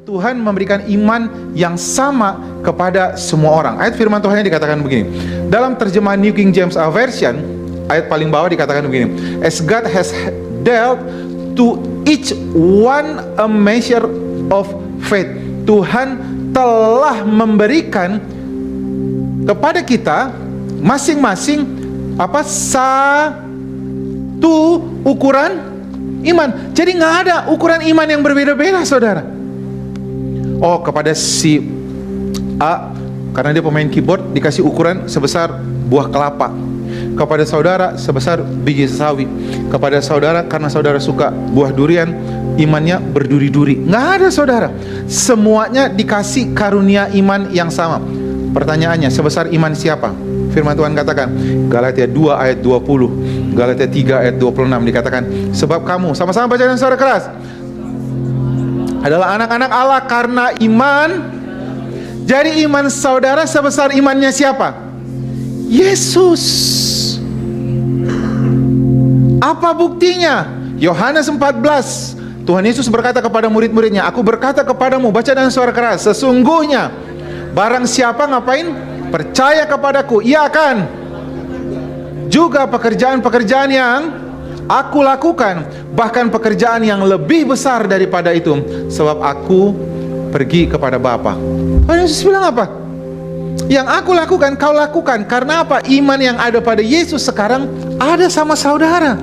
Tuhan memberikan iman yang sama kepada semua orang. Ayat firman Tuhan dikatakan begini. Dalam terjemahan New King James Version, ayat paling bawah dikatakan begini. As God has dealt to each one a measure of faith. Tuhan telah memberikan kepada kita masing-masing satu ukuran iman. Jadi nggak ada ukuran iman yang berbeda-beda, saudara. Oh, kepada si A, karena dia pemain keyboard, dikasih ukuran sebesar buah kelapa. Kepada saudara sebesar biji sawi. Kepada saudara, karena saudara suka buah durian, imannya berduri-duri. Nggak ada, saudara. Semuanya dikasih karunia iman yang sama. Pertanyaannya, sebesar iman siapa? Firman Tuhan katakan, Galatia 2 ayat 20, Galatia 3 ayat 26 dikatakan, sebab kamu, sama-sama baca dengan suara keras, adalah anak-anak Allah karena iman. Jadi iman saudara sebesar imannya siapa? Yesus. Apa buktinya? Yohanes 14, Tuhan Yesus berkata kepada murid-muridnya, aku berkata kepadamu, baca dengan suara keras, sesungguhnya barang siapa ngapain? Percaya kepadaku, ia akan juga pekerjaan-pekerjaan yang aku lakukan, bahkan pekerjaan yang lebih besar daripada itu, sebab aku pergi kepada Bapa. Tuhan Yesus bilang apa? Yang aku lakukan, kau lakukan. Karena apa? Iman yang ada pada Yesus sekarang ada sama saudara.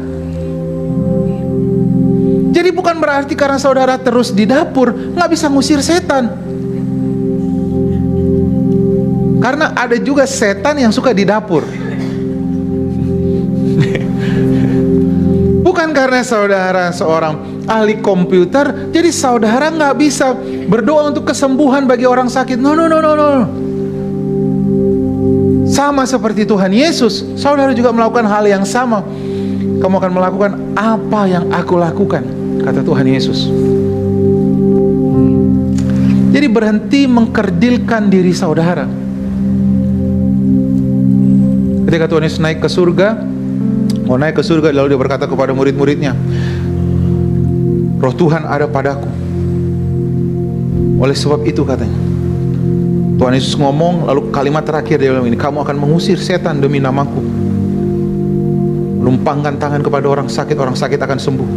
Jadi bukan berarti karena saudara terus di dapur nggak bisa ngusir setan. Karena ada juga setan yang suka di dapur. Bukan karena saudara seorang ahli komputer, jadi saudara nggak bisa berdoa untuk kesembuhan bagi orang sakit. No. Sama seperti Tuhan Yesus, saudara juga melakukan hal yang sama. Kamu akan melakukan apa yang aku lakukan, kata Tuhan Yesus. Jadi berhenti mengkerdilkan diri saudara. Ketika Tuhan Yesus naik ke surga, mau naik ke surga, lalu dia berkata kepada murid-muridnya, Roh Tuhan ada padaku. Oleh sebab itu katanya, Tuhan Yesus ngomong, lalu kalimat terakhir dia bilang ini, kamu akan mengusir setan demi namaku. Menumpangkan tangan kepada orang sakit akan sembuh.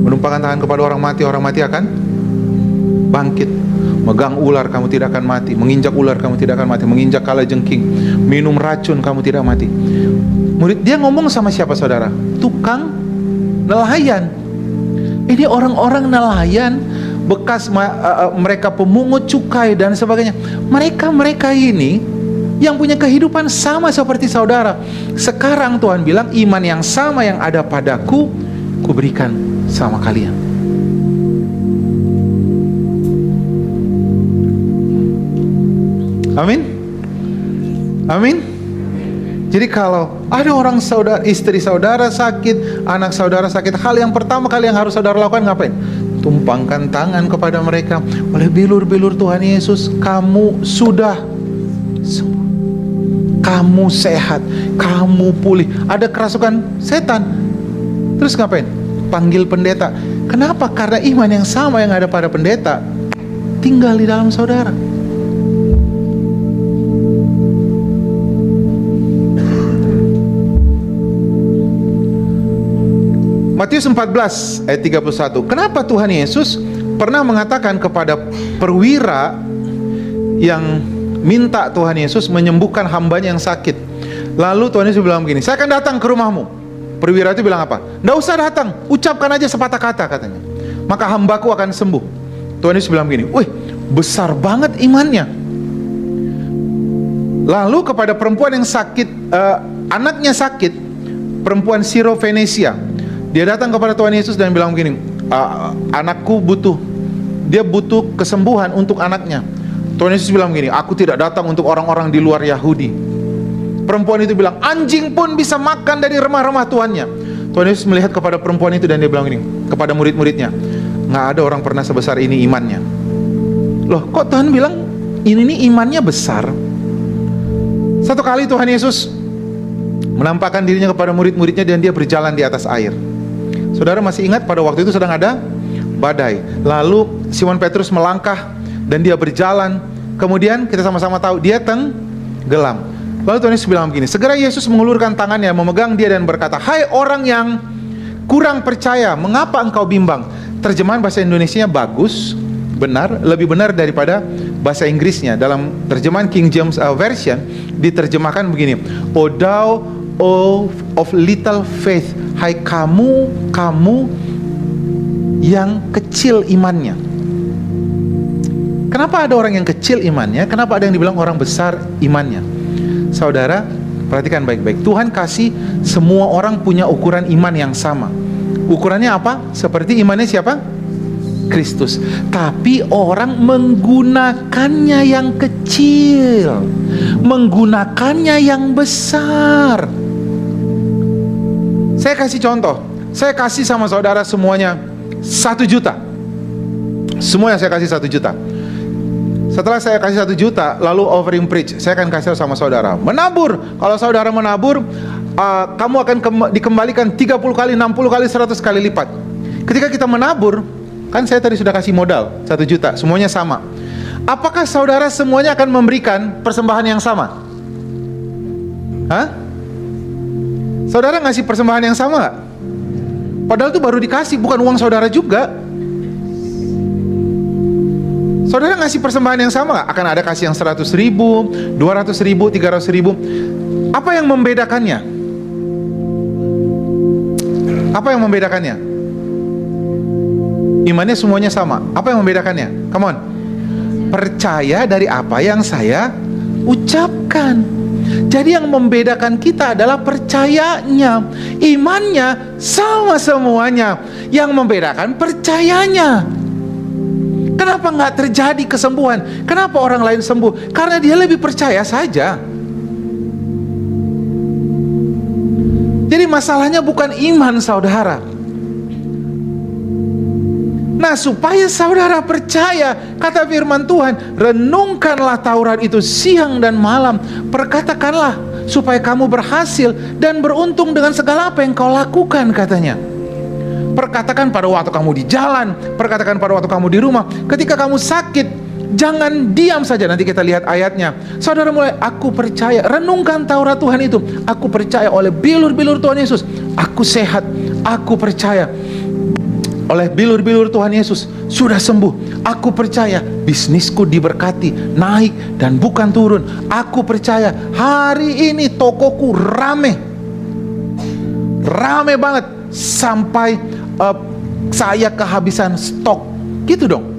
Menumpangkan tangan kepada orang mati akan bangkit. Megang ular, kamu tidak akan mati. Menginjak ular, kamu tidak akan mati. Menginjak kalajengking, minum racun, kamu tidak mati. Murid dia ngomong sama siapa, saudara? Tukang nelayan. Ini orang-orang nelayan, bekas mereka pemungut cukai dan sebagainya. Mereka ini yang punya kehidupan sama seperti saudara. Sekarang Tuhan bilang, iman yang sama yang ada padaku, kuberikan sama kalian. Amin. Amin. Jadi kalau ada orang saudara, istri saudara sakit, anak saudara sakit, hal yang pertama kali yang harus saudara lakukan ngapain? Tumpangkan tangan kepada mereka. Oleh bilur-bilur Tuhan Yesus, kamu sudah sembuh. Kamu sehat, kamu pulih. Ada kerasukan setan. Terus ngapain? Panggil pendeta. Kenapa? Karena iman yang sama yang ada pada pendeta tinggal di dalam saudara. Matius 14 ayat 31. Kenapa Tuhan Yesus pernah mengatakan kepada perwira yang minta Tuhan Yesus menyembuhkan hambanya yang sakit. Lalu Tuhan Yesus bilang begini, saya akan datang ke rumahmu. Perwira itu bilang apa? Nggak usah datang, ucapkan aja sepatah kata katanya, maka hambaku akan sembuh. Tuhan Yesus bilang begini, wih besar banget imannya. Lalu kepada perempuan yang sakit, anaknya sakit, perempuan Siro-Fenesia, dia datang kepada Tuhan Yesus dan bilang begini, anakku butuh kesembuhan untuk anaknya. Tuhan Yesus bilang begini, aku tidak datang untuk orang-orang di luar Yahudi. Perempuan itu bilang, anjing pun bisa makan dari remah-remah tuannya. Tuhan Yesus melihat kepada perempuan itu dan dia bilang begini kepada murid-muridnya, nggak ada orang pernah sebesar ini imannya. Loh, kok Tuhan bilang ini nih imannya besar? Satu kali Tuhan Yesus menampakkan dirinya kepada murid-muridnya dan dia berjalan di atas air. Saudara masih ingat pada waktu itu sedang ada badai. Lalu Simon Petrus melangkah dan dia berjalan. Kemudian kita sama-sama tahu dia tenggelam. Lalu Tuhan Yesus bilang begini, segera Yesus mengulurkan tangannya, memegang dia dan berkata, "Hai orang yang kurang percaya, mengapa engkau bimbang?" Terjemahan bahasa Indonesianya bagus, benar, lebih benar daripada bahasa Inggrisnya. Dalam terjemahan King James Version diterjemahkan begini, "O thou of little faith, hai kamu yang kecil imannya." Kenapa ada orang yang kecil imannya? Kenapa ada yang dibilang orang besar imannya? Saudara, perhatikan baik-baik. Tuhan kasih semua orang punya ukuran iman yang sama. Ukurannya apa? Seperti imannya siapa? Kristus. Tapi orang menggunakannya yang kecil, menggunakannya yang besar. Saya kasih contoh. Saya kasih sama saudara semuanya 1 juta. Semuanya saya kasih 1 juta. Setelah saya kasih 1 juta, lalu offering preach, saya akan kasih sama saudara, menabur. Kalau saudara menabur, kamu akan dikembalikan 30 kali, 60 kali, 100 kali lipat. Ketika kita menabur, kan saya tadi sudah kasih modal 1 juta, semuanya sama. Apakah saudara semuanya akan memberikan persembahan yang sama? Hah? Saudara ngasih persembahan yang sama gak? Padahal itu baru dikasih, bukan uang saudara juga. Saudara ngasih persembahan yang sama gak? Akan ada kasih yang 100 ribu, 200 ribu, 300 ribu. Apa yang membedakannya? Apa yang membedakannya? Imannya semuanya sama. Apa yang membedakannya? Come on. Percaya dari apa yang saya ucapkan. Jadi yang membedakan kita adalah percayanya. Imannya sama semuanya. Yang membedakan percayanya. Kenapa nggak terjadi kesembuhan? Kenapa orang lain sembuh? Karena dia lebih percaya saja. Jadi masalahnya bukan iman saudara. Nah, supaya saudara percaya, kata firman Tuhan, renungkanlah Taurat itu siang dan malam, perkatakanlah supaya kamu berhasil dan beruntung dengan segala apa yang kau lakukan, katanya. Perkatakan pada waktu kamu di jalan, perkatakan pada waktu kamu di rumah. Ketika kamu sakit, jangan diam saja. Nanti kita lihat ayatnya. Saudara mulai, aku percaya, renungkan Taurat Tuhan itu. Aku percaya oleh bilur-bilur Tuhan Yesus, aku sehat. Aku percaya oleh bilur-bilur Tuhan Yesus sudah sembuh. Aku percaya bisnisku diberkati, naik dan bukan turun. Aku percaya hari ini tokoku rame banget sampai saya kehabisan stok. Gitu dong.